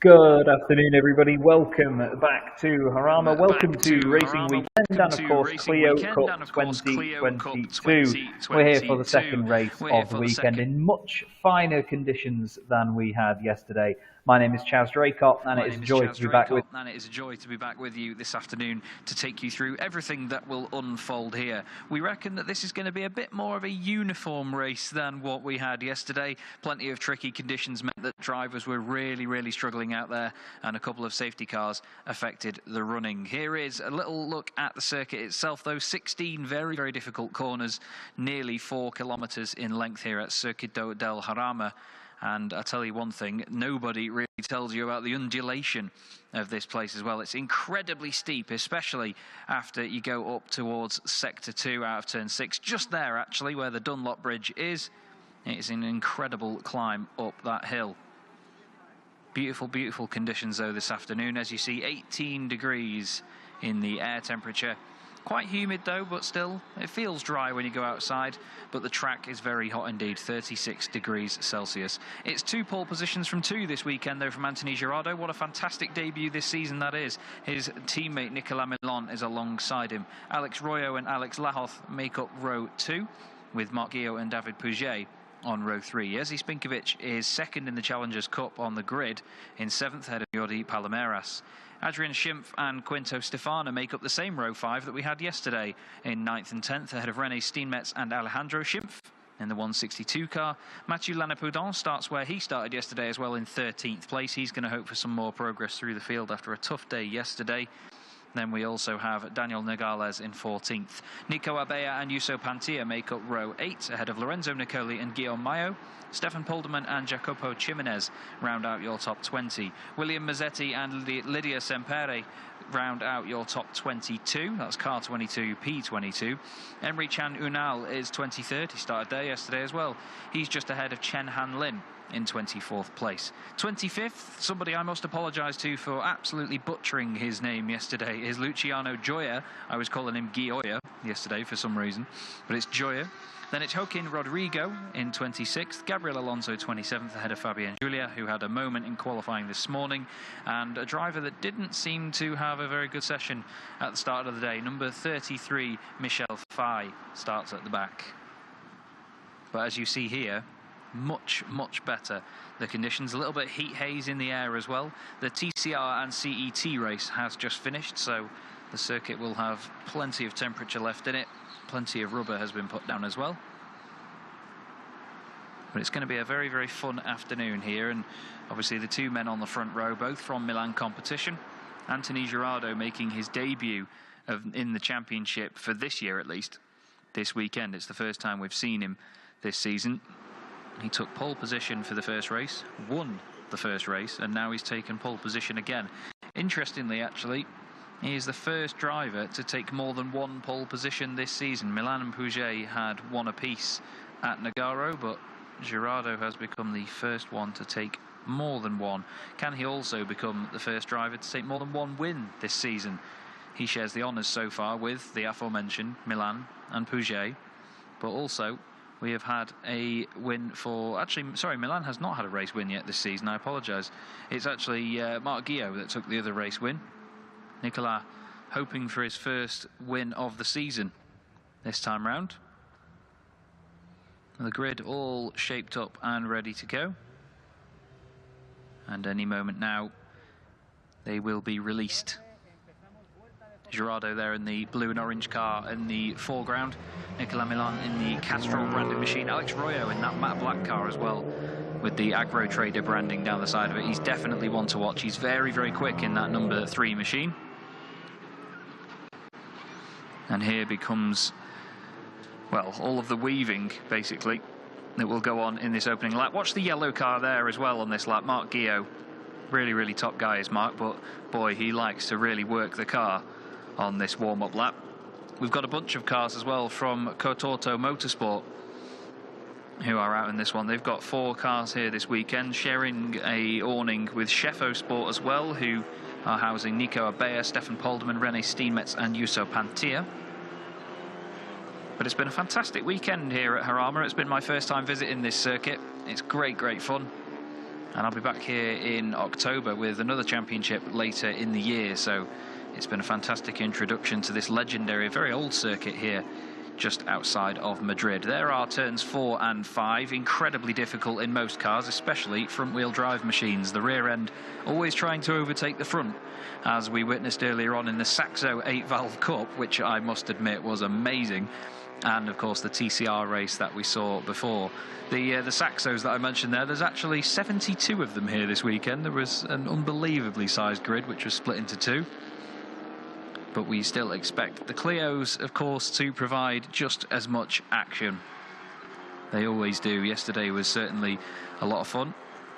Good afternoon, everybody. Welcome back to Jarama. Welcome to Racing Weekend and, of course, Clio Cup 2022. We're here for the second race of the weekend in much finer conditions than we had yesterday. My name is Chaz Draycott, and it is a joy to be back with you this afternoon to take you through everything that will unfold here. We reckon that this is going to be a bit more of a uniform race than what we had yesterday. Plenty of tricky conditions meant that drivers were really struggling out there, and a couple of safety cars affected the running. Here is a little look at the circuit itself, though. 16 very difficult corners, nearly 4 kilometers in length here at Circuito de Jarama. And I tell you one thing, nobody really tells you about the undulation of this place as well. It's incredibly steep, especially after you go up towards Sector 2 out of Turn 6. Just there, actually, where the Dunlop Bridge is. It's an incredible climb up that hill. Beautiful conditions, though, this afternoon. As you see, 18 degrees in the air temperature. Quite humid, though, but still, it feels dry when you go outside. But the track is very hot indeed, 36 degrees Celsius. It's 2 pole positions from 2 this weekend, though, from Anthony Girardot. What a fantastic debut this season that is. His teammate Nicolas Milon is alongside him. Alex Royo and Alex Lahoth make up row 2, with Marc Guillot and David Pouget on row 3. Jerzy Spinkovic is second in the Challengers Cup on the grid, in 7th ahead of Jordi Palomeras. Adrian Schimpf and Quinto Stefano make up the same row 5 that we had yesterday, in 9th and 10th ahead of René Steenmetz and Alejandro Schimpf in the 162 car. Mathieu Lannepoudon starts where he started yesterday as well, in 13th place. He's going to hope for some more progress through the field after a tough day yesterday. Then we also have Daniel Nogales in 14th. Nico Abella and Yuso Pantia make up row 8 ahead of Lorenzo Nicoli and Guillaume Mayo. Stefan Polderman and Jacopo Chimenez round out your top 20. William Mazzetti and Lydia Sempere round out your top 22. That's car 22, P22. Emery Chan Unal is 23rd. He started there yesterday as well. He's just ahead of Chen Han Lin in 24th place. 25th, somebody I must apologise to for absolutely butchering his name yesterday, is Luciano Gioia. I was calling him Gioia yesterday for some reason, but it's Gioia. Then it's Joaquin Rodrigo in 26th, Gabriel Alonso 27th ahead of Fabian Julia, who had a moment in qualifying this morning, and a driver that didn't seem to have a very good session at the start of the day. Number 33, Michel Fay, starts at the back. But as you see here, much better. The conditions, a little bit heat haze in the air as well. The TCR and CET race has just finished, so the circuit will have plenty of temperature left in it. Plenty of rubber has been put down as well. But it's going to be a very fun afternoon here, and obviously the 2 men on the front row, both from Milan competition. Anthony Girardot making his debut in the championship for this year, at least this weekend. It's the first time we've seen him this season. He took pole position for the first race, won the first race, and now he's taken pole position again. Interestingly, actually, he is the first driver to take more than 1 pole position this season. Milan and Pouget had 1 apiece at Nogaro, but Girardot has become the first one to take more than 1. Can he also become the first driver to take more than 1 win this season? He shares the honours so far with the aforementioned Milan and Pouget, but also we have had a win for... Actually, sorry, Milan has not had a race win yet this season. I apologise. It's actually Marc Guillot that took the other race win. Nicolas hoping for his first win of the season this time round. The grid all shaped up and ready to go. And any moment now, they will be released. Girardot there in the blue and orange car in the foreground. Nicolas Milan in the Castrol branded machine. Alex Royo in that matte black car as well, with the Agro Trader branding down the side of it. He's definitely one to watch. He's very quick in that number 3 machine. And here becomes, well, all of the weaving, basically, that will go on in this opening lap. Watch the yellow car there as well on this lap. Marc Guillot, really top guy is Marc, but boy, he likes to really work the car on this warm-up lap. We've got a bunch of cars as well from Cotorto Motorsport who are out in this one. They've got 4 cars here this weekend, sharing a awning with Sheffo Sport as well, who are housing Nico Abella, Stefan Polderman, René Steenmetz and Yuso Pantia. But it's been a fantastic weekend here at Jarama. It's been my first time visiting this circuit. It's great fun. And I'll be back here in October with another championship later in the year. So it's been a fantastic introduction to this legendary, very old circuit here, just outside of Madrid. There are turns 4 and 5, incredibly difficult in most cars, especially front-wheel drive machines. The rear end always trying to overtake the front, as we witnessed earlier on in the Saxo 8-valve Cup, which I must admit was amazing. And of course the TCR race that we saw before. The Saxos that I mentioned there's actually 72 of them here this weekend. There was an unbelievably sized grid which was split into 2. But we still expect the Clios, of course, to provide just as much action. They always do. Yesterday was certainly a lot of fun.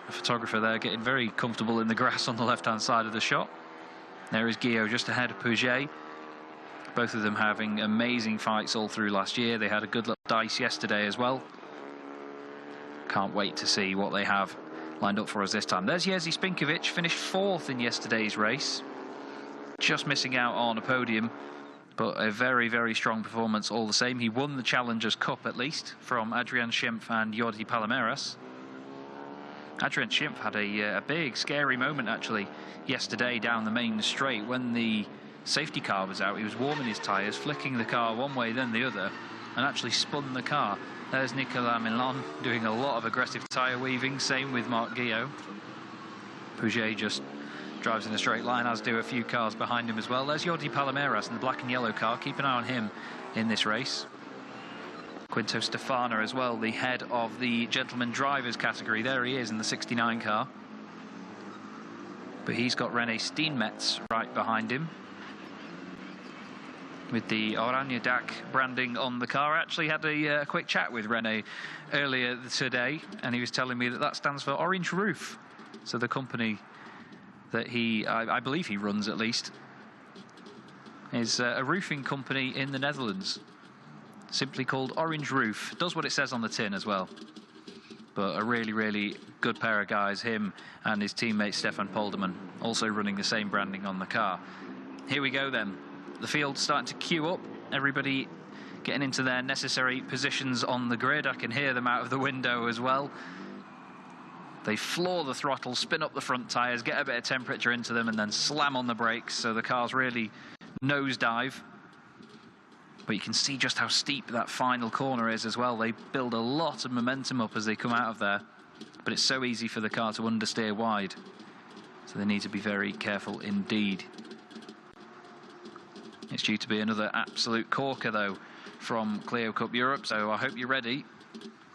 The photographer there getting very comfortable in the grass on the left-hand side of the shot. There is Guillaume just ahead of Pouget. Both of them having amazing fights all through last year. They had a good little dice yesterday as well. Can't wait to see what they have lined up for us this time. There's Jerzy Spinkovic, finished 4th in yesterday's race. Just missing out on a podium, but a very, very strong performance all the same. He won the Challengers Cup, at least, from Adrian Schimpf and Jordi Palomares. Adrian Schimpf had a big, scary moment, actually, yesterday down the main straight. When the safety car was out, he was warming his tyres, flicking the car one way, then the other, and actually spun the car. There's Nicolas Milan doing a lot of aggressive tyre weaving, same with Marc Guillot. Pouget just drives in a straight line, as do a few cars behind him as well. There's Jordi Palomares in the black and yellow car. Keep an eye on him in this race. Quinto Stefana as well, the head of the gentleman drivers category. There he is in the 69 car. But he's got René Steenmetz right behind him, with the Oranje Dak branding on the car. I actually had a quick chat with René earlier today, and he was telling me that that stands for Orange Roof. So the company that I believe he runs, at least, is a roofing company in the Netherlands, simply called Orange Roof. Does what it says on the tin as well. But a really, really good pair of guys, him and his teammate Stefan Polderman, also running the same branding on the car. Here we go then. The field's starting to queue up. Everybody getting into their necessary positions on the grid. I can hear them out of the window as well. They floor the throttle, spin up the front tyres, get a bit of temperature into them, and then slam on the brakes, so the cars really nosedive. But you can see just how steep that final corner is as well. They build a lot of momentum up as they come out of there, but it's so easy for the car to understeer wide. So they need to be very careful indeed. It's due to be another absolute corker, though, from Clio Cup Europe, so I hope you're ready.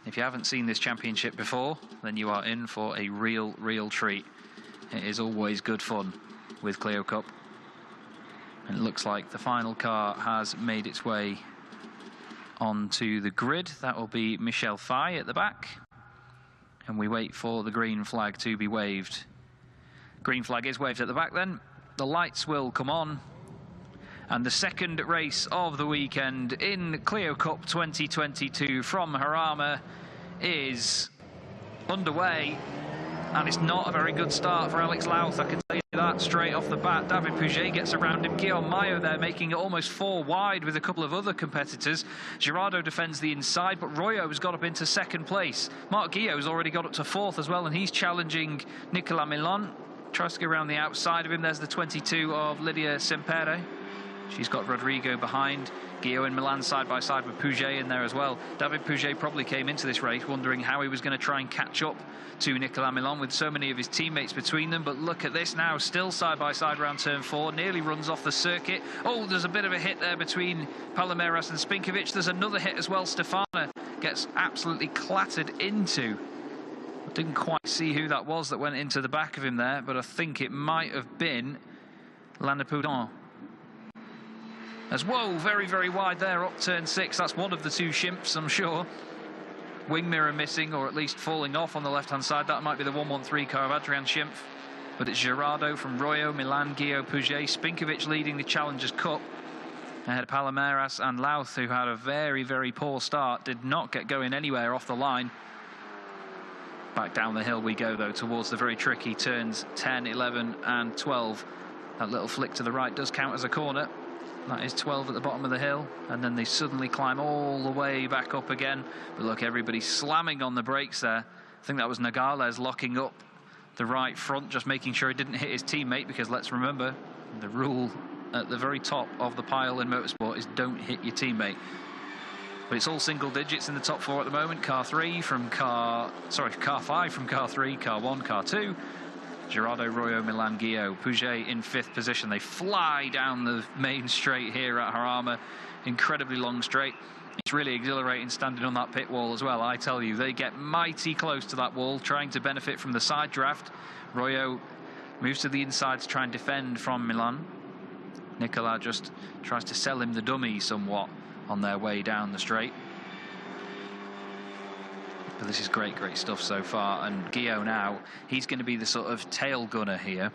If you haven't seen this championship before, then you are in for a real treat. It is always good fun with Clio Cup. And it looks like the final car has made its way onto the grid. That will be Michel Fay at the back. And we wait for the green flag to be waved. Green flag is waved at the back then. The lights will come on. And the second race of the weekend in Clio Cup 2022 from Jarama is underway. And it's not a very good start for Alex Louth, I can tell you that straight off the bat. David Pouget gets around him. Guillaume Mayo there making it almost 4 wide with a couple of other competitors. Gerardo defends the inside, but Royo has got up into 2nd place. Marc Guillot has already got up to 4th as well, and he's challenging Nicolas Milan. Tries to go around the outside of him. There's the 22 of Lydia Sempere. She's got Rodrigo behind. Guillaume and Milan side by side with Pouget in there as well. David Pouget probably came into this race wondering how he was going to try and catch up to Nicolas Milan with so many of his teammates between them. But look at this now, still side by side around turn 4. Nearly runs off the circuit. Oh, there's a bit of a hit there between Palomares and Spinkovic. There's another hit as well. Stefana gets absolutely clattered into. I didn't quite see who that was that went into the back of him there, but I think it might have been Landepoudon. As whoa, very wide there, up turn 6. That's one of the 2 Schimps, I'm sure. Wing mirror missing, or at least falling off on the left-hand side. That might be the 113 car of Adrian Schimpf. But it's Gerardo from Royo, Milan, Guillaume, Pouget. Spinkovic leading the Challengers Cup. Ahead of Palomares and Louth, who had a very poor start. Did not get going anywhere off the line. Back down the hill we go, though, towards the very tricky turns 10, 11 and 12. That little flick to the right does count as a corner. That is 12 at the bottom of the hill, and then they suddenly climb all the way back up again. But look, everybody's slamming on the brakes there. I think that was Nogales locking up the right front, just making sure he didn't hit his teammate, because let's remember, the rule at the very top of the pile in motorsport is don't hit your teammate. But it's all single digits in the top four at the moment. car 5 from car 3, car 1, car 2. Gerardo, Royo, Milan, Guillot. Pouget in 5th position. They fly down the main straight here at Jarama. Incredibly long straight. It's really exhilarating standing on that pit wall as well. I tell you, they get mighty close to that wall, trying to benefit from the side draft. Royo moves to the inside to try and defend from Milan. Nicolas just tries to sell him the dummy somewhat on their way down the straight. But this is great stuff so far. And Guillot now, he's going to be the sort of tail gunner here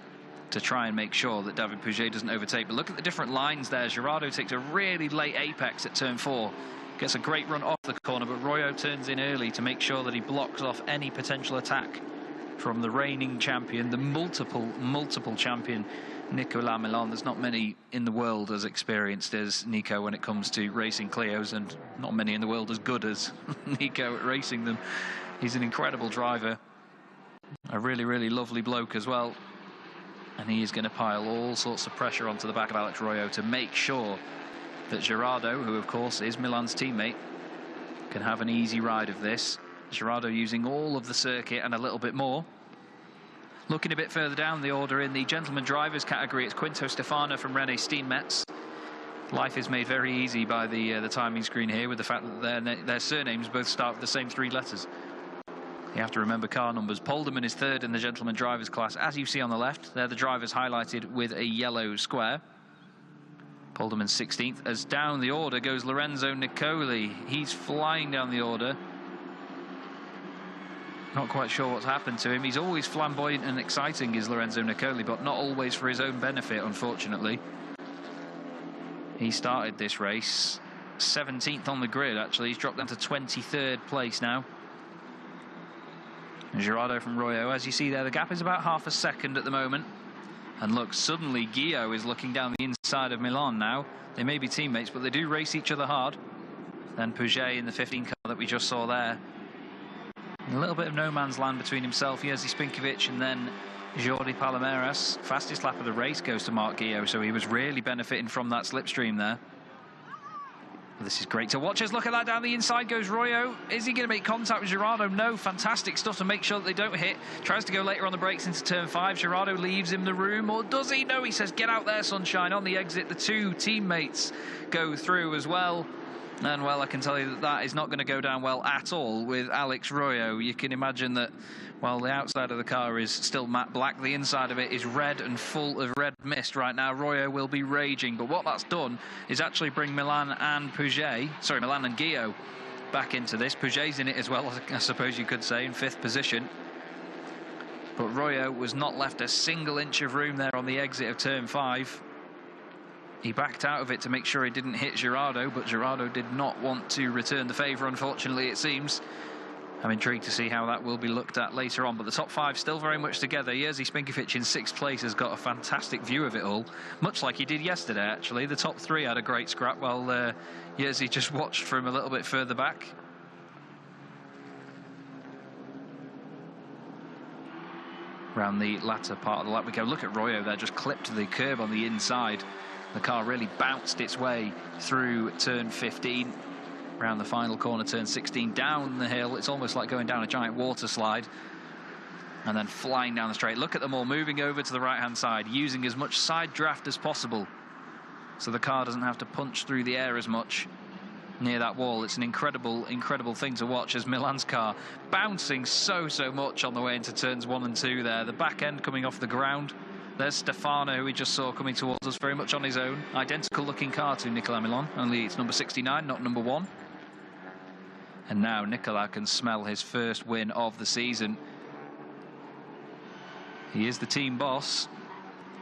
to try and make sure that David Pouget doesn't overtake. But look at the different lines there. Gerardo takes a really late apex at turn 4. Gets a great run off the corner, but Royo turns in early to make sure that he blocks off any potential attack from the reigning champion, the multiple champion, Nicolas Milan. There's not many in the world as experienced as Nico when it comes to racing Clios, and not many in the world as good as Nico at racing them. He's an incredible driver, a really lovely bloke as well, and he is going to pile all sorts of pressure onto the back of Alex Royo to make sure that Gerardo, who of course is Milan's teammate, can have an easy ride of this. Gerardo using all of the circuit and a little bit more. Looking a bit further down the order in the gentleman drivers category, it's Quinto Stefano from René Steenmetz. Life is made very easy by the timing screen here, with the fact that their surnames both start with the same 3 letters. You have to remember car numbers. Polderman is 3rd in the gentleman drivers class, as you see on the left. They're the drivers highlighted with a yellow square. Polderman 16th. As down the order goes Lorenzo Nicoli. He's flying down the order. Not quite sure what's happened to him. He's always flamboyant and exciting, is Lorenzo Nicoli, but not always for his own benefit, unfortunately. He started this race 17th on the grid, actually. He's dropped down to 23rd place now. And Gerardo from Royo, as you see there, the gap is about half a second at the moment. And look, suddenly Guillot is looking down the inside of Milan now. They may be teammates, but they do race each other hard. Then Pouget in the 15 car that we just saw there. A little bit of no man's land between himself, Jerzy Spinkovic, and then Jordi Palomares. Fastest lap of the race goes to Marc Guillot, so he was really benefiting from that slipstream there. This is great to watch. As look at that, down the inside goes Royo. Is he going to make contact with Gerardo? No. Fantastic stuff to make sure that they don't hit. Tries to go later on the brakes into turn 5. Gerardo leaves him the room, or does he? No, he says, get out there, sunshine. On the exit, the 2 teammates go through as well. And, well, I can tell you that that is not going to go down well at all with Alex Royo. You can imagine that while the outside of the car is still matte black, the inside of it is red and full of red mist right now. Royo will be raging. But what that's done is actually bring Milan and Guillot back into this. Pouget's in it as well, I suppose you could say, in 5th position. But Royo was not left a single inch of room there on the exit of turn 5. He backed out of it to make sure he didn't hit Gerardo, but Gerardo did not want to return the favour, unfortunately, it seems. I'm intrigued to see how that will be looked at later on, but the top 5 still very much together. Jerzy Spinkovic in 6th place has got a fantastic view of it all, much like he did yesterday, actually. The top 3 had a great scrap, while Jerzy just watched from a little bit further back. Around the latter part of the lap we go. Look at Royo there, just clipped the curb on the inside. The car really bounced its way through turn 15, around the final corner, turn 16, down the hill. It's almost like going down a giant water slide, and then flying down the straight. Look at them all moving over to the right-hand side, using as much side draft as possible, so the car doesn't have to punch through the air as much near that wall. It's an incredible thing to watch, as Milan's car bouncing so much on the way into turns 1 and 2 there. The back end coming off the ground. There's Stefano, who we just saw coming towards us very much on his own. Identical looking car to Nicolas Milan, only it's number 69, not number 1. And now Nicolas can smell his first win of the season. He is the team boss,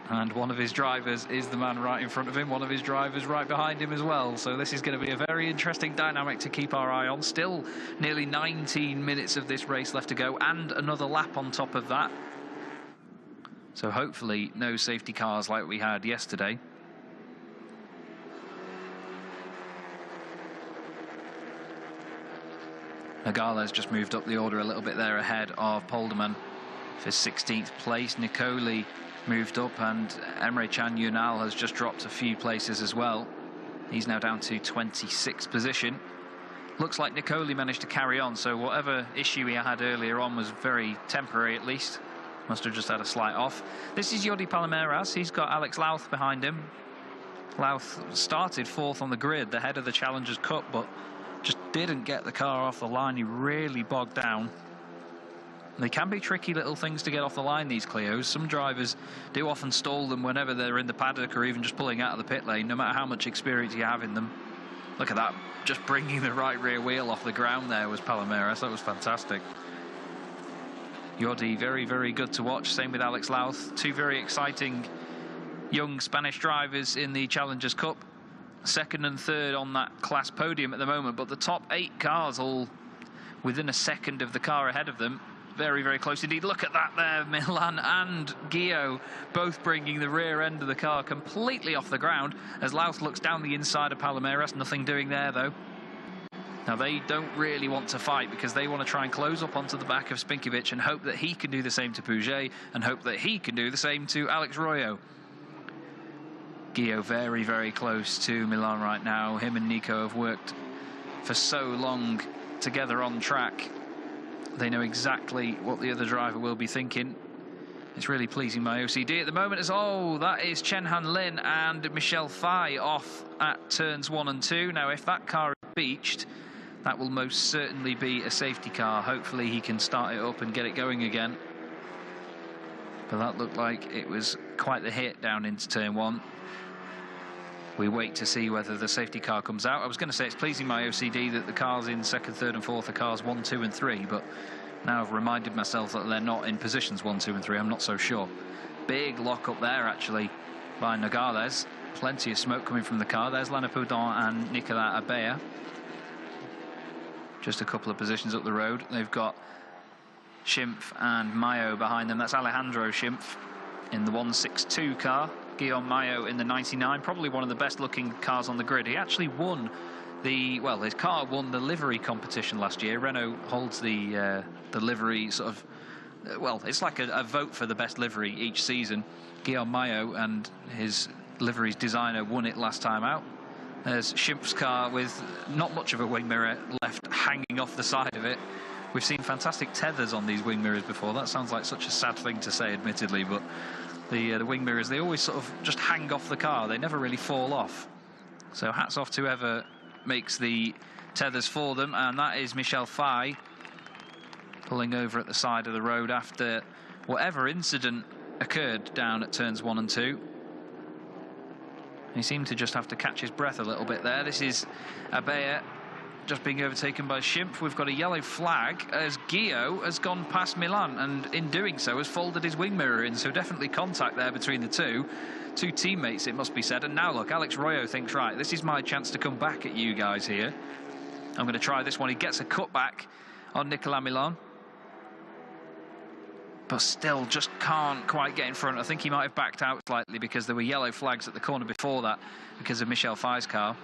and one of his drivers is the man right in front of him, one of his drivers right behind him as well. So this is going to be a very interesting dynamic to keep our eye on. Still nearly 19 minutes of this race left to go, and another lap on top of that. So hopefully no safety cars like we had yesterday. Nogales just moved up the order a little bit there ahead of Polderman. for 16th place. Nicoli moved up, and Emre Can Yunal has just dropped a few places as well. He's now down to 26th position. Looks like Nicoli managed to carry on, so whatever issue he had earlier on was very temporary at least. Must have just had a slight off. This is Jordi Palmeiras. He's got Alex Louth behind him. Louth started 4th on the grid, the head of the Challengers Cup, but just didn't get the car off the line. He really bogged down. They can be tricky little things to get off the line, these Clios. Some drivers do often stall them whenever they're in the paddock or even just pulling out of the pit lane, no matter how much experience you have in them. Look at that, just bringing the right rear wheel off the ground there was Palmeiras. That was fantastic. Jordi, very, very good to watch. Same with Alex Louth. Two very exciting young Spanish drivers in the Challengers Cup. 2nd and 3rd on that class podium at the moment, but the top 8 cars all within a second of the car ahead of them. Very, very close indeed. Look at that there. Milan and Gio both bringing the rear end of the car completely off the ground as Louth looks down the inside of Palmeiras. Nothing doing there, though. Now, they don't really want to fight because they want to try and close up onto the back of Spinkovic and hope that he can do the same to Pouget and hope that he can do the same to Alex Royo. Gio very, very close to Milan right now. Him and Nico have worked for so long together on track. They know exactly what the other driver will be thinking. It's really pleasing my OCD at the moment. That is Chen Han Lin and Michel Fai off at turns 1 and 2. Now, if that car is beached, that will most certainly be a safety car. Hopefully he can start it up and get it going again. But that looked like it was quite the hit down into turn 1. We wait to see whether the safety car comes out. I was going to say it's pleasing my OCD that the cars in 2nd, 3rd and 4th are cars 1, 2 and 3, but now I've reminded myself that they're not in positions 1, 2 and 3. I'm not so sure. Big lock up there actually by Nogales. Plenty of smoke coming from the car. There's Lana Poudon and Nicolas Abea. Just a couple of positions up the road. They've got Schimpf and Mayo behind them. That's Alejandro Schimpf in the 162 car. Guillaume Mayo in the 99, probably one of the best looking cars on the grid. He actually won his car won the livery competition last year. Renault holds the livery sort of, it's like a vote for the best livery each season. Guillaume Mayo and his livery's designer won it last time out. There's Schimpf's car with not much of a wing mirror left hanging off the side of it. We've seen fantastic tethers on these wing mirrors before. That sounds like such a sad thing to say, admittedly, but the wing mirrors, they always sort of just hang off the car. They never really fall off. So hats off to whoever makes the tethers for them. And that is Michel Fai pulling over at the side of the road after whatever incident occurred down at turns 1 and 2. He seemed to just have to catch his breath a little bit there. This is Abea just being overtaken by Schimpf. We've got a yellow flag as Gio has gone past Milan and in doing so has folded his wing mirror in, so definitely contact there between the two teammates, it must be said. And now look, Alex Royo thinks, right, this is my chance to come back at you guys here. I'm going to try this one. He gets a cutback on Nicolas Milan, but still just can't quite get in front. I think he might have backed out slightly because there were yellow flags at the corner before that because of Michel Fai's car.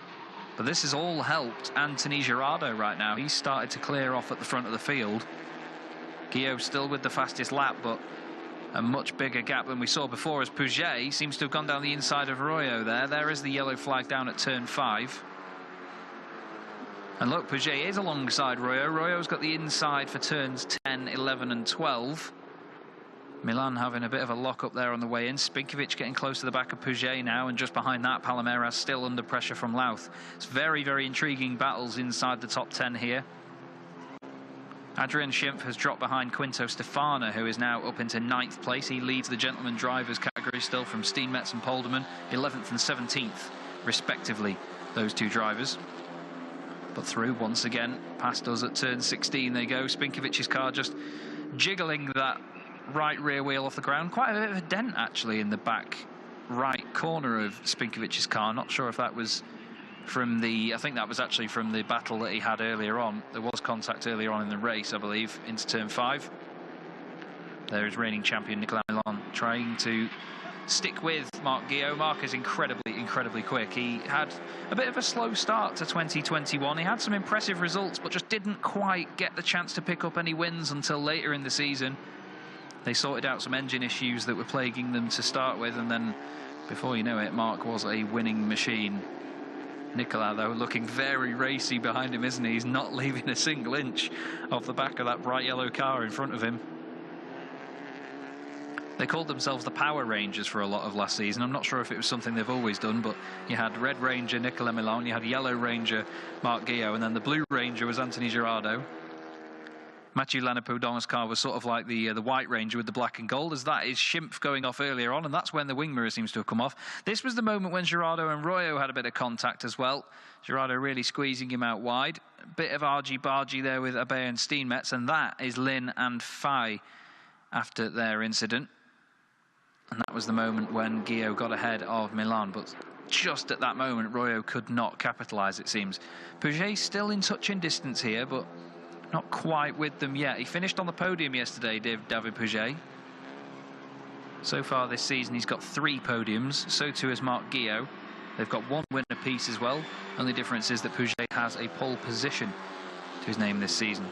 But this has all helped Anthony Girardot right now. He's started to clear off at the front of the field. Guillaume still with the fastest lap, but a much bigger gap than we saw before as Pouget seems to have gone down the inside of Royo there. There is the yellow flag down at turn 5. And look, Pouget is alongside Royo. Royo's got the inside for turns 10, 11 and 12. Milan having a bit of a lock up there on the way in. Spinkovic getting close to the back of Pouget now, and just behind that Palmeiras still under pressure from Louth. It's very, very intriguing battles inside the top 10 here. Adrian Schimpf has dropped behind Quinto Stefano, who is now up into 9th place. He leads the gentleman drivers category still from Steenmetz and Polderman, 11th and 17th respectively, those two drivers. But through once again past us at turn 16 they go. Spinkovic's car just jiggling that right rear wheel off the ground. Quite a bit of a dent actually in the back right corner of Spinkovic's car. Not sure if that was from I think that was actually from the battle that he had earlier on. There was contact earlier on in the race, I believe, into turn 5. There is reigning champion Nicolas Milan trying to stick with Marc Guillaume. Marc is incredibly quick. He had a bit of a slow start to 2021. He had some impressive results, but just didn't quite get the chance to pick up any wins until later in the season. They sorted out some engine issues that were plaguing them to start with, and then before you know it, Marc was a winning machine. Nicolas, though, looking very racy behind him, isn't he? He's not leaving a single inch off the back of that bright yellow car in front of him. They called themselves the Power Rangers for a lot of last season. I'm not sure if it was something they've always done, but you had Red Ranger Nicolas Milan, you had Yellow Ranger Marc Guillot, and then the Blue Ranger was Anthony Girardot. Mathieu Lanapoudon's car was sort of like the White Ranger with the black and gold, as that is Schimpf going off earlier on, and that's when the wing mirror seems to have come off. This was the moment when Girardot and Royo had a bit of contact as well. Girardot really squeezing him out wide. A bit of argy-bargy there with Abe and Steenmetz, and that is Lin and Fay after their incident. And that was the moment when Guillot got ahead of Milan, but just at that moment, Royo could not capitalise, it seems. Pouget still in touching distance here, but not quite with them yet. He finished on the podium yesterday, David Pouget. So far this season, he's got 3 podiums. So too has Marc Guillot. They've got 1 win apiece as well. Only difference is that Pouget has a pole position to his name this season.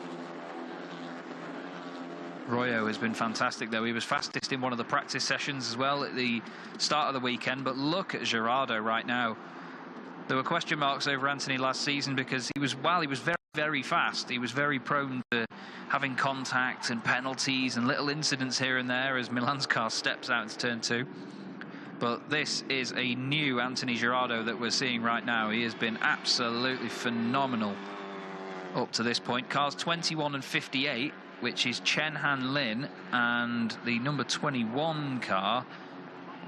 Royo has been fantastic, though. He was fastest in one of the practice sessions as well at the start of the weekend. But look at Girardot right now. There were question marks over Anthony last season because he was very fast. He was very prone to having contact and penalties and little incidents here and there as Milan's car steps out into turn 2. But this is a new Anthony Girardot that we're seeing right now. He has been absolutely phenomenal up to this point. Cars 21 and 58, which is Chen Han Lin, and the number 21 car,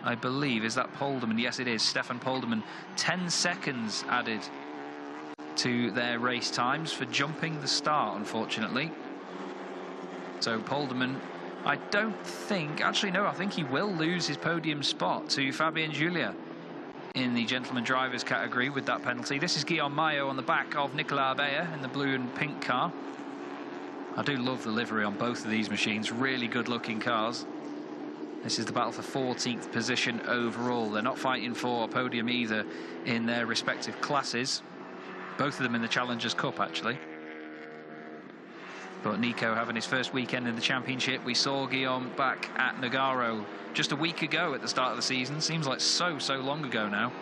I believe, is that Polderman? Yes, it is, Stefan Polderman. 10 seconds added to their race times for jumping the start, unfortunately. So Polderman, I don't think, actually no, I think he will lose his podium spot to Fabien Julia in the gentleman drivers category with that penalty. This is Guillaume Maillot on the back of Nicolas Abeille in the blue and pink car. I do love the livery on both of these machines, really good looking cars. This is the battle for 14th position overall. They're not fighting for a podium either in their respective classes. Both of them in the Challengers Cup, actually. But Nico having his first weekend in the championship. We saw Guillaume back at Nogaro just a week ago at the start of the season. Seems like so long ago now.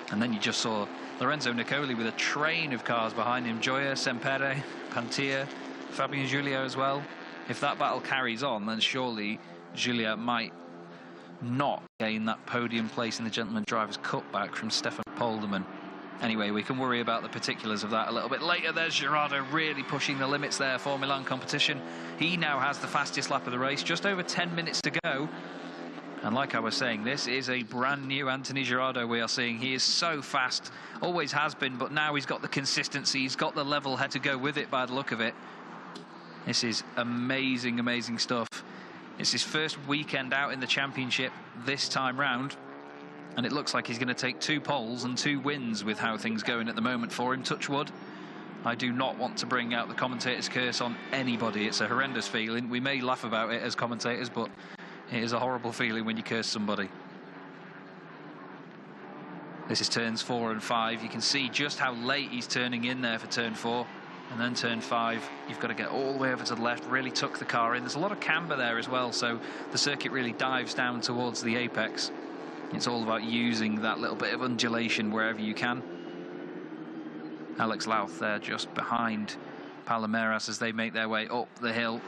And then you just saw Lorenzo Nicoli with a train of cars behind him. Joya, Sempere, Pantia, Fabien Julia as well. If that battle carries on, then surely Julia might not gain that podium place in the Gentleman Drivers' Cup back from Stefan Polderman. Anyway, we can worry about the particulars of that a little bit later. There's Girardot really pushing the limits there for Milan competition. He now has the fastest lap of the race, just over 10 minutes to go. And like I was saying, this is a brand new Anthony Girardot we are seeing. He is so fast, always has been, but now he's got the consistency, he's got the level head to go with it by the look of it. This is amazing stuff. It's his first weekend out in the championship this time round. And it looks like he's going to take 2 poles and 2 wins with how things going at the moment for him. Touch wood. I do not want to bring out the commentator's curse on anybody. It's a horrendous feeling. We may laugh about it as commentators, but it is a horrible feeling when you curse somebody. This is turns 4 and 5. You can see just how late he's turning in there for turn 4. And then turn 5, you've got to get all the way over to the left, really tuck the car in. There's a lot of camber there as well, so the circuit really dives down towards the apex. It's all about using that little bit of undulation wherever you can. Alex Louth there just behind Palomeras as they make their way up the hill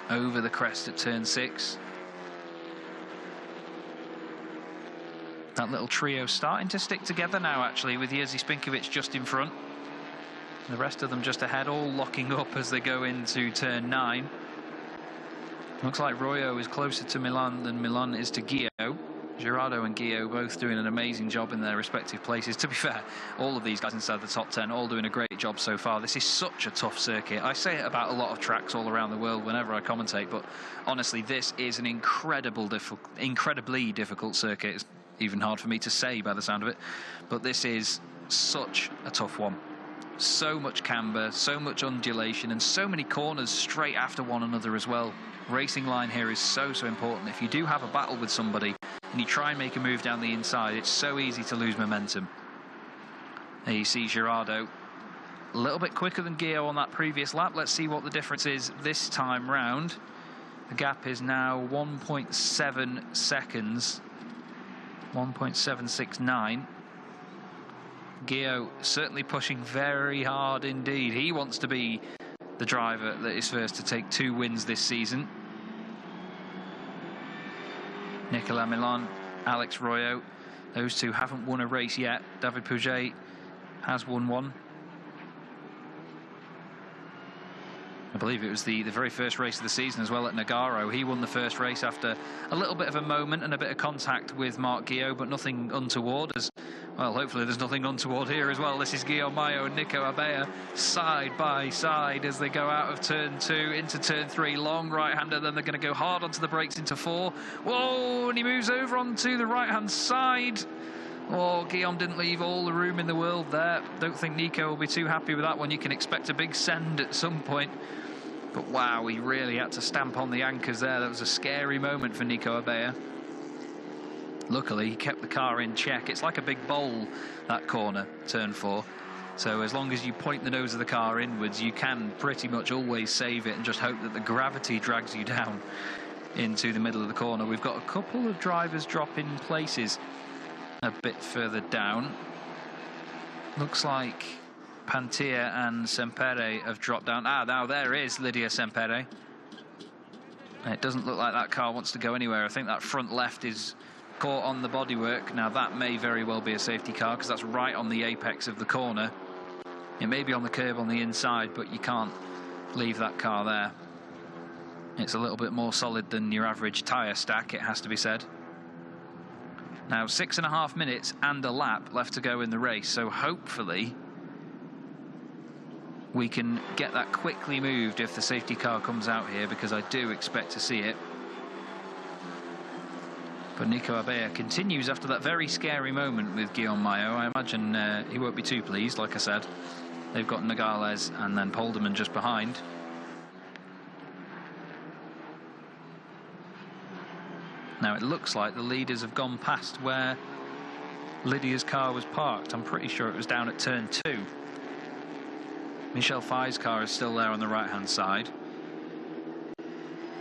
over the crest at turn 6. That little trio starting to stick together now, actually, with Jerzy Spinkovic just in front. The rest of them just ahead, all locking up as they go into turn 9. Looks like Royo is closer to Milan than Milan is to Guillot. Girardot and Guillot both doing an amazing job in their respective places. To be fair, all of these guys inside the top 10 all doing a great job so far. This is such a tough circuit. I say it about a lot of tracks all around the world whenever I commentate, but honestly, this is an incredibly difficult circuit. It's even hard for me to say by the sound of it, but this is such a tough one. So much camber, so much undulation, and so many corners straight after one another as well. Racing line here is so important. If you do have a battle with somebody and you try and make a move down the inside, it's so easy to lose momentum. There you see Girardot a little bit quicker than Guillot on that previous lap. Let's see what the difference is this time round. The gap is now 1.7 seconds, 1.769. Gio certainly pushing very hard indeed. He wants to be the driver that is first to take 2 wins this season. Nicolas Milan, Alex Royo, those two haven't won a race yet. David Pouget has won one. I believe it was the very first race of the season as well at Nogaro. He won the first race after a little bit of a moment and a bit of contact with Marc Guillot, but nothing untoward. As well, hopefully there's nothing untoward here as well. This is Guillaume Mayo and Nico Abea side by side as they go out of turn 2 into turn 3. Long right-hander, then they're going to go hard onto the brakes into 4. Whoa, and he moves over onto the right-hand side. Oh, Guillaume didn't leave all the room in the world there. Don't think Nico will be too happy with that one. You can expect a big send at some point. But wow, he really had to stamp on the anchors there. That was a scary moment for Nico Abea. Luckily, he kept the car in check. It's like a big bowl, that corner, turn 4. So as long as you point the nose of the car inwards, you can pretty much always save it and just hope that the gravity drags you down into the middle of the corner. We've got a couple of drivers dropping places a bit further down. Looks like Pantia and Sempere have dropped down. Now there is Lydia Sempere. It doesn't look like that car wants to go anywhere. I think that front left is caught on the bodywork. Now that may very well be a safety car because that's right on the apex of the corner. It may be on the curb on the inside, but you can't leave that car there. It's a little bit more solid than your average tyre stack, it has to be said. Now 6.5 minutes and a lap left to go in the race, so hopefully we can get that quickly moved if the safety car comes out here, because I do expect to see it. But Nico Abea continues after that very scary moment with Guillaume Mayo. I imagine he won't be too pleased, like I said. They've got Nogales and then Polderman just behind. Now it looks like the leaders have gone past where Lydia's car was parked. I'm pretty sure it was down at turn 2. Michel Fai's car is still there on the right-hand side.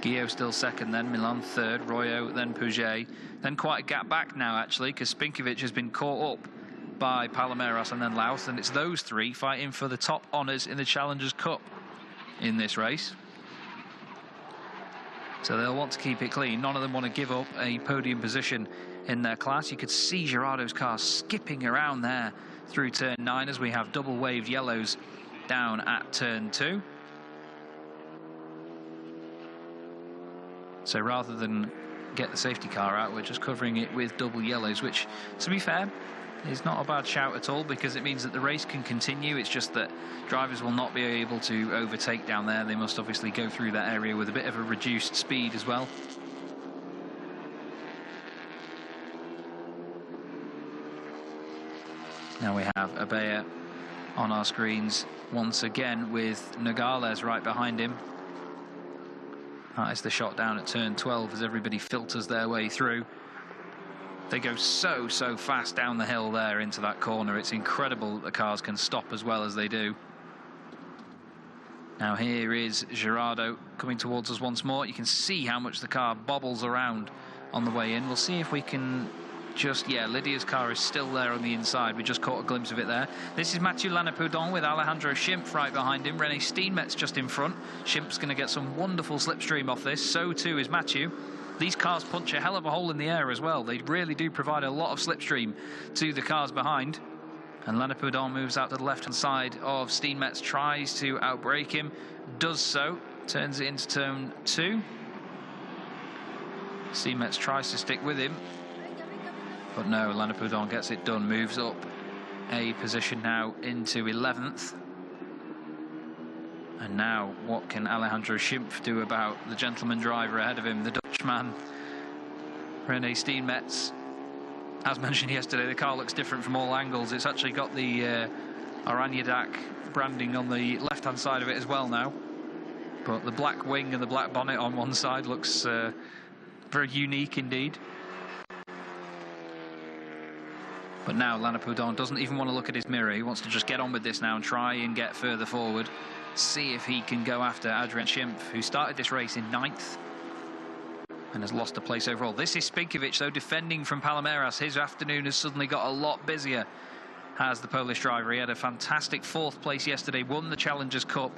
Guillaume still second, then Milan third, Royo, then Pouget. Then quite a gap back now, actually, because Spinkovic has been caught up by Palomeras and then Louth, and it's those three fighting for the top honours in the Challengers Cup in this race. So they'll want to keep it clean. None of them want to give up a podium position in their class. You could see Gerardo's car skipping around there through turn 9 as we have double waved yellows down at turn 2. So rather than get the safety car out, we're just covering it with double yellows, which, to be fair, is not a bad shout at all, because it means that the race can continue. It's just that drivers will not be able to overtake down there. They must obviously go through that area with a bit of a reduced speed as well. Now we have Abea on our screens once again with Nogales right behind him. That is the shot down at turn 12 as everybody filters their way through. They go so fast down the hill there into that corner. It's incredible that the cars can stop as well as they do. Now here is Gerardo coming towards us once more. You can see how much the car bobbles around on the way in. We'll see if we can just, yeah, Lydia's car is still there on the inside. We just caught a glimpse of it there. This is Mathieu Lannepoudon with Alejandro Schimpf right behind him. René Steenmetz just in front. Schimpf's going to get some wonderful slipstream off this. So too is Mathieu. These cars punch a hell of a hole in the air as well. They really do provide a lot of slipstream to the cars behind. And Lannepoudon moves out to the left-hand side of Steenmetz, tries to outbrake him, does so, turns it into turn 2. Steenmetz tries to stick with him, but no, Lannepoudon gets it done, moves up a position now into 11th. And now, what can Alejandro Schimpf do about the gentleman driver ahead of him, the Dutchman, René Steenmetz? As mentioned yesterday, the car looks different from all angles. It's actually got the Aranyadak branding on the left-hand side of it as well now. But the black wing and the black bonnet on one side looks very unique indeed. But now Lannepoudon doesn't even want to look at his mirror. He wants to just get on with this now and try and get further forward. See if he can go after Adrien Schimpf, who started this race in 9th. and has lost a place overall. This is Spinkovic, though, defending from Palmeiras. His afternoon has suddenly got a lot busier, has the Polish driver. He had a fantastic 4th place yesterday, won the Challengers Cup.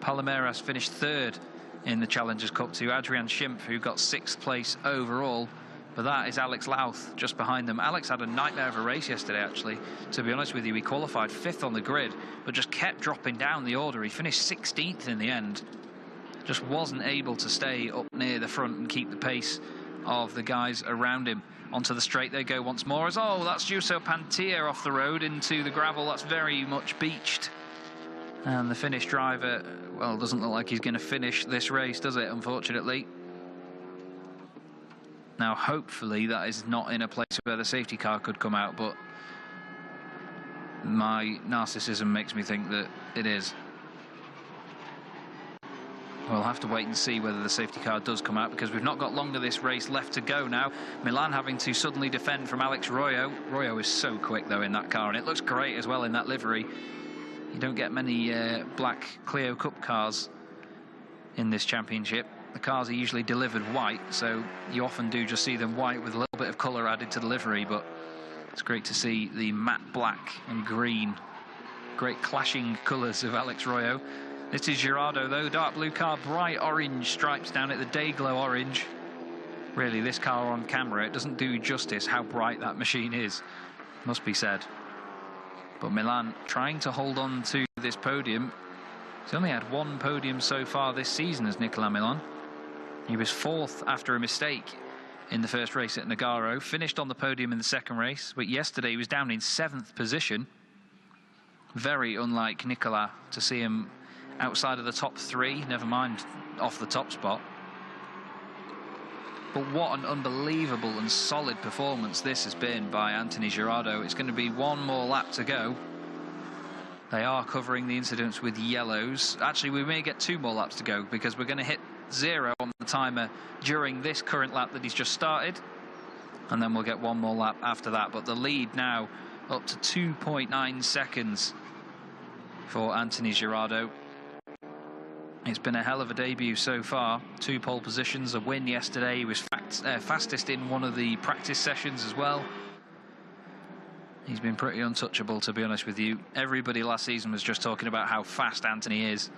Palmeiras finished 3rd in the Challengers Cup to Adrian Schimpf, who got 6th place overall. But that is Alex Louth just behind them. Alex had a nightmare of a race yesterday, actually. To be honest with you, he qualified 5th on the grid, but just kept dropping down the order. He finished 16th in the end. Just wasn't able to stay up near the front and keep the pace of the guys around him. Onto the straight they go once more. As that's Juso Pantier off the road into the gravel. That's very much beached. And the Finnish driver, well, doesn't look like he's going to finish this race, does it, unfortunately? Now, hopefully, that is not in a place where the safety car could come out, but my narcissism makes me think that it is. We'll have to wait and see whether the safety car does come out, because we've not got long of this race left to go now. Milan having to suddenly defend from Alex Royo. Royo is so quick, though, in that car, and it looks great as well in that livery. You don't get many black Clio Cup cars in this championship. The cars are usually delivered white, so you often do just see them white with a little bit of colour added to the livery, but it's great to see the matte black and green, great clashing colours of Alex Royo. This is Girardo, though, dark blue car, bright orange stripes down at the day glow orange. Really, this car on camera, it doesn't do justice how bright that machine is, must be said. But Milan trying to hold on to this podium. He's only had 1 podium so far this season as Nicolas Milan. He was 4th after a mistake in the first race at Nogaro, finished on the podium in the second race, but yesterday he was down in 7th position. Very unlike Nicolas to see him outside of the top 3, never mind off the top spot. But what an unbelievable and solid performance this has been by Anthony Girardo. It's going to be 1 more lap to go. They are covering the incidents with yellows. Actually, we may get 2 more laps to go, because we're going to hit 0 on the timer during this current lap that he's just started, and then we'll get 1 more lap after that. But the lead now up to 2.9 seconds for Anthony Girardo. It's been a hell of a debut so far. 2 pole positions, a win yesterday. He was fastest in one of the practice sessions as well. He's been pretty untouchable, to be honest with you. Everybody last season was just talking about how fast Anthony is.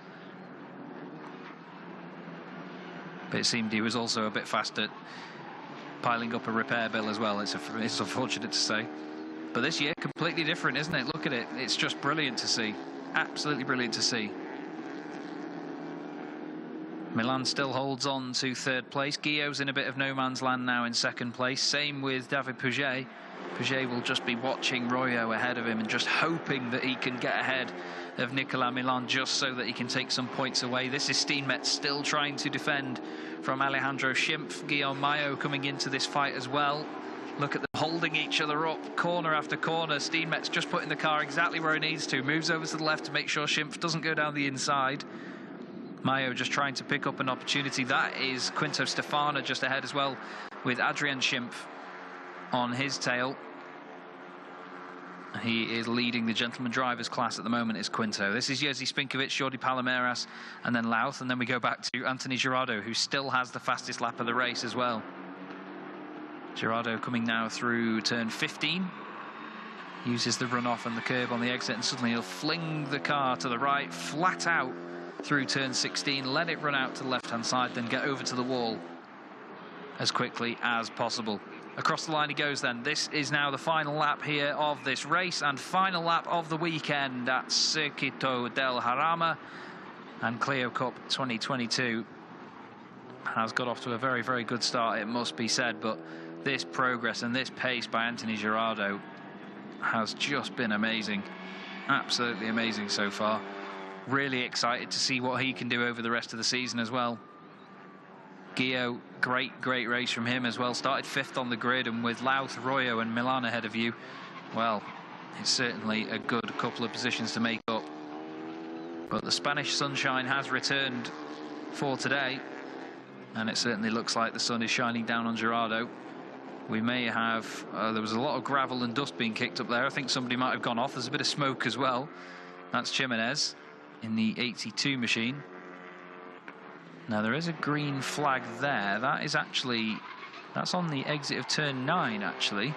But it seemed he was also a bit fast at piling up a repair bill as well. It's unfortunate to say. But this year, completely different, isn't it? Look at it. It's just brilliant to see. Absolutely brilliant to see. Milan still holds on to 3rd place. Guillaume's in a bit of no man's land now in 2nd place. Same with David Pouget. Pouget will just be watching Royo ahead of him and just hoping that he can get ahead of Nicolas Milan, just so that he can take some points away. This is Steenmetz still trying to defend from Alejandro Schimpf. Guillaume Mayo coming into this fight as well. Look at them holding each other up, corner after corner. Steenmetz just putting the car exactly where it needs to. Moves over to the left to make sure Schimpf doesn't go down the inside. Mayo just trying to pick up an opportunity. That is Quinto Stefano just ahead as well, with Adrian Schimpf on his tail. He is leading the gentleman drivers class at the moment, is Quinto. This is Jerzy Spinkovic, Jordi Palmeiras, and then Louth. And then we go back to Anthony Girardo, who still has the fastest lap of the race as well. Girardo coming now through turn 15. Uses the runoff and the curb on the exit, and suddenly he'll fling the car to the right, flat out through turn 16, let it run out to the left-hand side, then get over to the wall as quickly as possible. Across the line he goes then. This is now the final lap here of this race, and final lap of the weekend at Circuito de Jarama. And Clio Cup 2022 has got off to a very, very good start, it must be said, but this progress and this pace by Anthony Girardo has just been amazing. Absolutely amazing so far. Really excited to see what he can do over the rest of the season as well. Gio, great race from him as well. Started 5th on the grid, and with Louth, Royo and Milan ahead of you, well, it's certainly a good couple of positions to make up. But the Spanish sunshine has returned for today, and it certainly looks like the sun is shining down on Girardo. We may have, there was a lot of gravel and dust being kicked up there. I think somebody might have gone off. There's a bit of smoke as well. That's Jimenez in the 82 machine. Now there is a green flag there. That is actually, that's on the exit of turn 9 actually.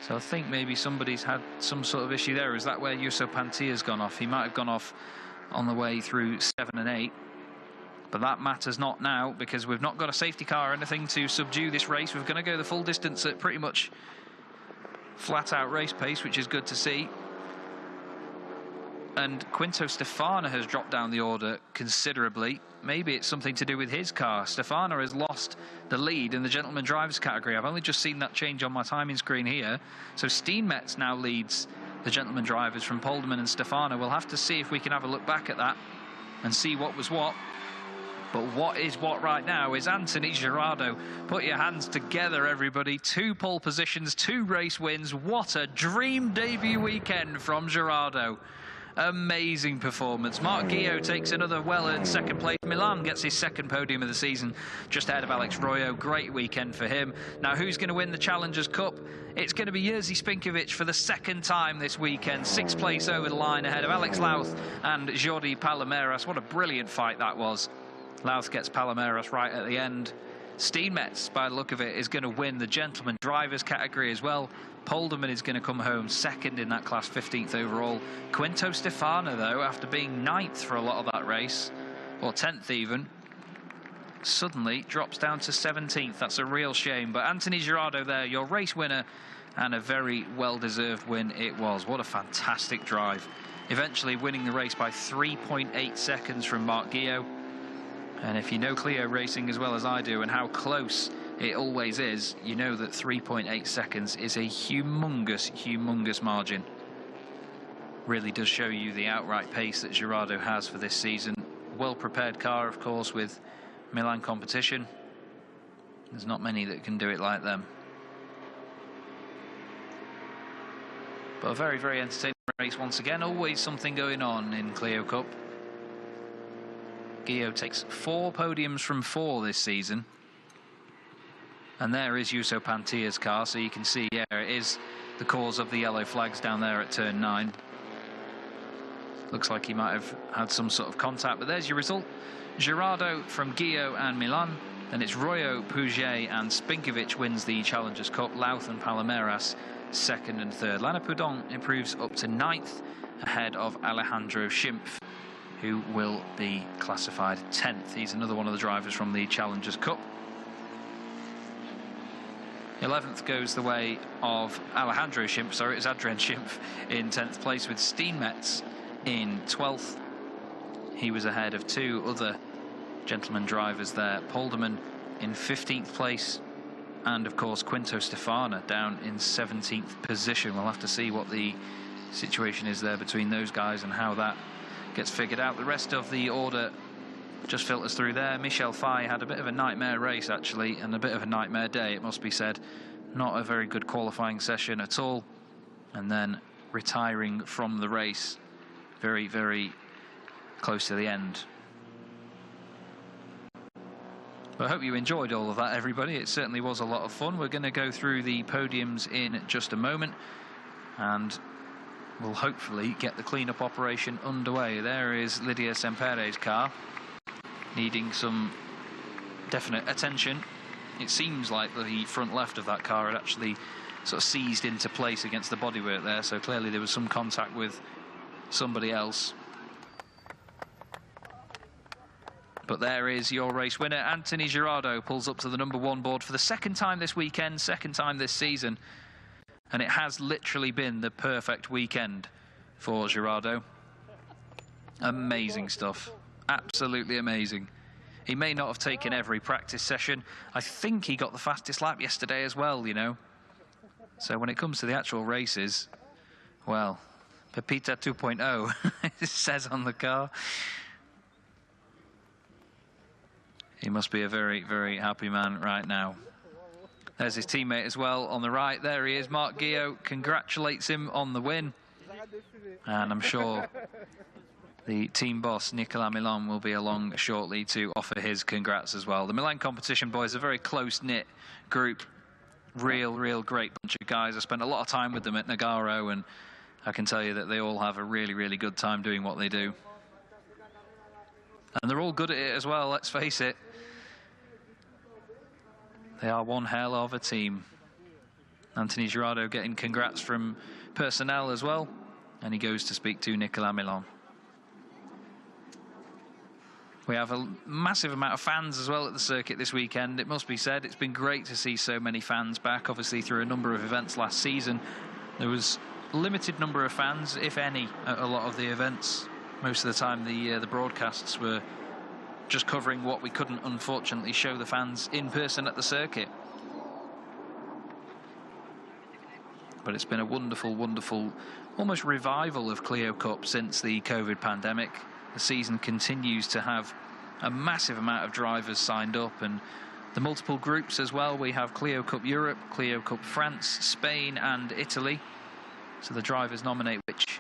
So I think maybe somebody's had some sort of issue there. Is that where Juso Pantia's gone off? He might have gone off on the way through 7 and 8. But that matters not now, because we've not got a safety car or anything to subdue this race. We're going to go the full distance at pretty much flat out race pace, which is good to see. And Quinto Stefano has dropped down the order considerably. Maybe it's something to do with his car. Stefano has lost the lead in the gentleman drivers category. I've only just seen that change on my timing screen here. So Steenmetz now leads the gentleman drivers from Polderman and Stefano. We'll have to see if we can have a look back at that and see what was what. But what is what right now is Anthony Girardo. Put your hands together, everybody. 2 pole positions, 2 race wins. What a dream debut weekend from Girardo. Amazing performance. Marc Guillot takes another well-earned second place. Milan gets his second podium of the season, just ahead of Alex Royo. Great weekend for him. Now, who's going to win the Challengers Cup? It's going to be Jerzy Spinkovic for the second time this weekend. 6th place over the line, ahead of Alex Louth and Jordi Palomeras. What a brilliant fight that was. Louth gets Palomeras right at the end. Steenmetz, by the look of it, is going to win the gentleman drivers category as well. Polderman is going to come home second in that class, 15th overall. Quinto Stefano, though, after being 9th for a lot of that race, or 10th even, suddenly drops down to 17th. That's a real shame. But Anthony Girardo there, your race winner, and a very well-deserved win it was. What a fantastic drive. Eventually winning the race by 3.8 seconds from Marc Guillot. And if you know Clio racing as well as I do, and how close it always is, you know that 3.8 seconds is a humongous, humongous margin. Really does show you the outright pace that Girardo has for this season. Well-prepared car, of course, with Milan competition. There's not many that can do it like them. But a very, very entertaining race once again. Always something going on in Clio Cup. Guillot takes 4 podiums from 4 this season. And there is Juso Pantia's car, so you can see, yeah, it is the cause of the yellow flags down there at turn 9. Looks like he might have had some sort of contact, but there's your result. Girardo from Guillot and Milan. Then it's Royo, Pouget and Spinkovic wins the Challengers Cup. Louth and Palomeras 2nd and 3rd. Lana Poudon improves up to 9th ahead of Alejandro Schimpf, who will be classified 10th. He's another one of the drivers from the Challengers Cup. 11th goes the way of Alejandro Schimpf, sorry, it's Adrian Schimpf in 10th place, with Steenmetz in 12th. He was ahead of 2 other gentleman drivers there. Polderman in 15th place, and of course Quinto Stefano down in 17th position. We'll have to see what the situation is there between those guys and how that gets figured out. The rest of the order just filters through there. Michel Fay had a bit of a nightmare race actually, and a bit of a nightmare day, it must be said. Not a very good qualifying session at all, and then retiring from the race very, very close to the end. But I hope you enjoyed all of that, everybody. It certainly was a lot of fun. We're going to go through the podiums in just a moment, and we'll hopefully get the clean-up operation underway. There is Lydia Sempere's car, needing some definite attention. It seems like the front left of that car had actually sort of seized into place against the bodywork there, so clearly there was some contact with somebody else. But there is your race winner. Anthony Girardo pulls up to the #1 board for the 2nd time this weekend, 2nd time this season. And it has literally been the perfect weekend for Girardo. Amazing stuff. Absolutely amazing. He may not have taken every practice session. I think he got the fastest lap yesterday as well, you know. So when it comes to the actual races, well, Pepita 2.0, it says on the car. He must be a very, very happy man right now. There's his teammate as well on the right. There he is. Marc Guillot congratulates him on the win. And I'm sure the team boss, Nicolas Milan, will be along shortly to offer his congrats as well. The Milan competition boys are a very close-knit group. Real great bunch of guys. I spent a lot of time with them at Nogaro, and I can tell you that they all have a really, really good time doing what they do. And they're all good at it as well, let's face it. They are one hell of a team. Anthony Girardot getting congrats from personnel as well. And he goes to speak to Nicolas Milan. We have a massive amount of fans as well at the circuit this weekend. It must be said, it's been great to see so many fans back. Obviously, through a number of events last season, there was a limited number of fans, if any, at a lot of the events. Most of the time, the broadcasts were just covering what we couldn't, unfortunately, show the fans in person at the circuit. But it's been a wonderful, wonderful, almost revival of Clio Cup since the COVID pandemic. The season continues to have a massive amount of drivers signed up, and the multiple groups as well. We have Clio Cup Europe, Clio Cup France, Spain and Italy. So the drivers nominate which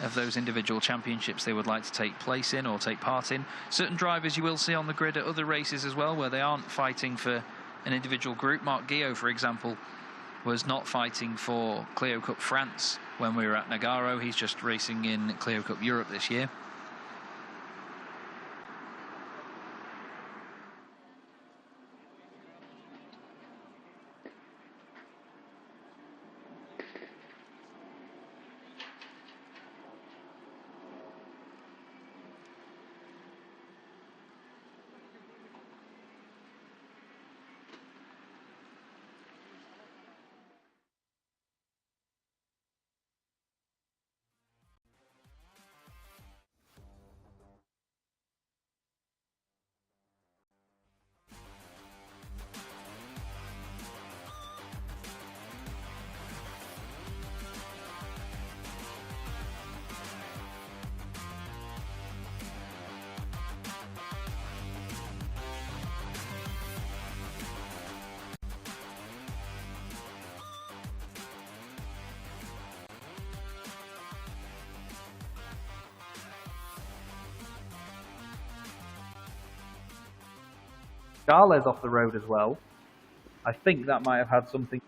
of those individual championships they would like to take place in or take part in. Certain drivers you will see on the grid at other races as well, where they aren't fighting for an individual group. Marc Guillot, for example, was not fighting for Clio Cup France when we were at Nogaro. He's just racing in Clio Cup Europe this year. Charles off the road as well. I think that might have had something